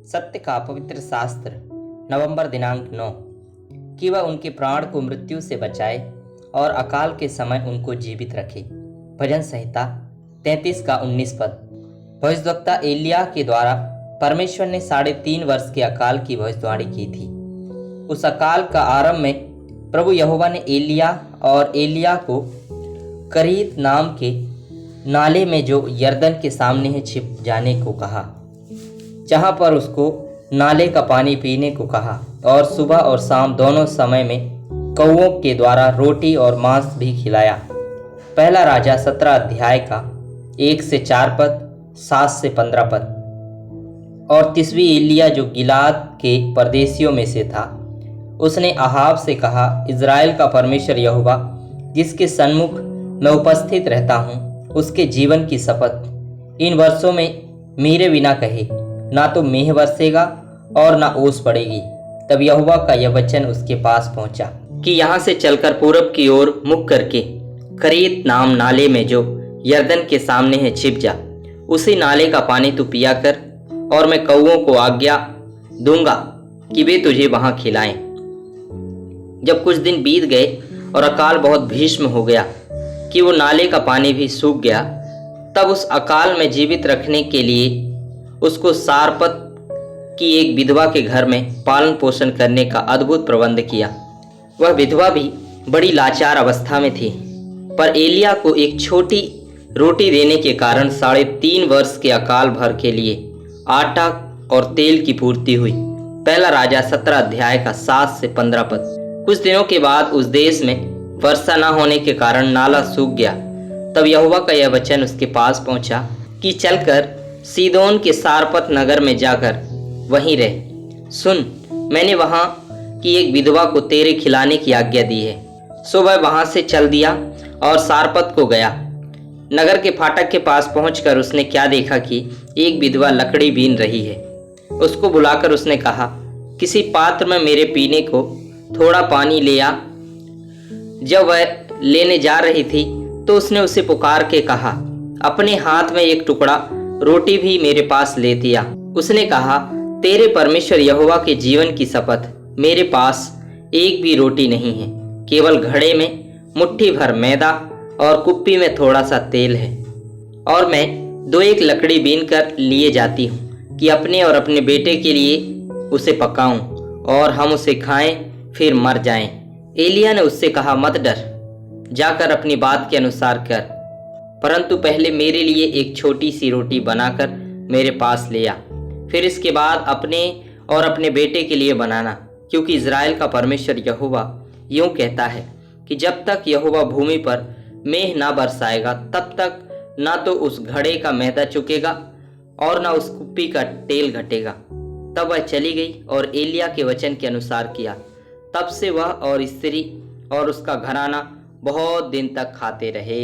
सत्य का पवित्र शास्त्र नवंबर दिनांक 9 कि वह उनके प्राण को मृत्यु से बचाए और अकाल के समय उनको जीवित रखे। भजन संहिता 33 का 19 पद। भविष्यद्वक्ता एलिया के द्वारा परमेश्वर ने 3.5 वर्ष के अकाल की भविष्यवाणी की थी। उस अकाल का आरंभ में प्रभु यहोवा ने एलिया को करीत नाम के नाले में जो यरदन के सामने है छिप जाने को कहा, जहां पर उसको नाले का पानी पीने को कहा और सुबह और शाम दोनों समय में कौओं के द्वारा रोटी और मांस भी खिलाया। पहला राजा 17 अध्याय का 1 से 4 पद, 7 से 15 पद। और 30वीं एलिया जो गिलाद के परदेशियों में से था, उसने अहाब से कहा, इज़राइल का परमेश्वर यहोवा जिसके सन्मुख मैं उपस्थित रहता हूँ, उसके जीवन की शपथ, इन वर्षों में मेरे बिना कहे ना तो मेह बरसेगा और ना ओस पड़ेगी। तब यहोवा का यह वचन उसके पास पहुंचा कि यहाँ से चलकर पूरब की ओर मुख करके करीत नाम नाले में जो यरदन के सामने है छिप जा। उसी नाले का पानी तू पिया कर, और मैं कौओं को आज्ञा दूंगा कि वे तुझे वहां खिलाएं। जब कुछ दिन बीत गए और अकाल बहुत भीष्म हो गया कि वो नाले का पानी भी सूख गया, तब उस अकाल में जीवित रखने के लिए उसको सारपत की एक विधवा के घर में पालन पोषण करने का अद्भुत प्रबंध किया। वह विधवा भी बड़ी लाचार अवस्था में थी, पर एलिया को एक छोटी रोटी देने के कारण 3.5 वर्ष के अकाल भर के लिए आटा और तेल की पूर्ति हुई। पहला राजा 17 अध्याय का 7 से 15 पद। कुछ दिनों के बाद उस देश में वर्षा न होने के कारण नाला सूख गया। तब यहोवा का यह वचन उसके पास पहुंचा कि चलकर सीदोन के सारपत नगर में जाकर वहीं रह। सुन, मैंने वहां की एक विधवा को तेरे खिलाने की आज्ञा दी है। सो वह वहां से चल दिया और सारपत को गया। नगर के फाटक के पास पहुंचकर उसने क्या देखा कि एक विधवा लकड़ी बीन रही है। उसको बुलाकर उसने कहा, किसी पात्र में मेरे पीने को थोड़ा पानी ले आ। जब वह लेने जा रही थी तो उसने उसे पुकार के कहा, अपने हाथ में एक टुकड़ा रोटी भी मेरे पास ले दिया। उसने कहा, तेरे परमेश्वर यहोवा के जीवन की शपथ, मेरे पास एक भी रोटी नहीं है, केवल घड़े में मुट्ठी भर मैदा और कुप्पी में थोड़ा सा तेल है। और मैं 2-1 लकड़ी बीन कर लिए जाती हूँ कि अपने और अपने बेटे के लिए उसे पकाऊं और हम उसे खाएं फिर मर जाएं। एलिया ने उससे कहा, मत डर, जाकर अपनी बात के अनुसार कर, परंतु पहले मेरे लिए एक छोटी सी रोटी बनाकर मेरे पास ले आ, फिर इसके बाद अपने और अपने बेटे के लिए बनाना, क्योंकि इज़राइल का परमेश्वर यहोवा यूं कहता है कि जब तक यहोवा भूमि पर मेह ना बरसाएगा तब तक ना तो उस घड़े का मैदा चुकेगा और ना उस कुप्पी का तेल घटेगा। तब वह चली गई और एलिया के वचन के अनुसार किया। तब से वह और स्त्री और उसका घराना बहुत दिन तक खाते रहे।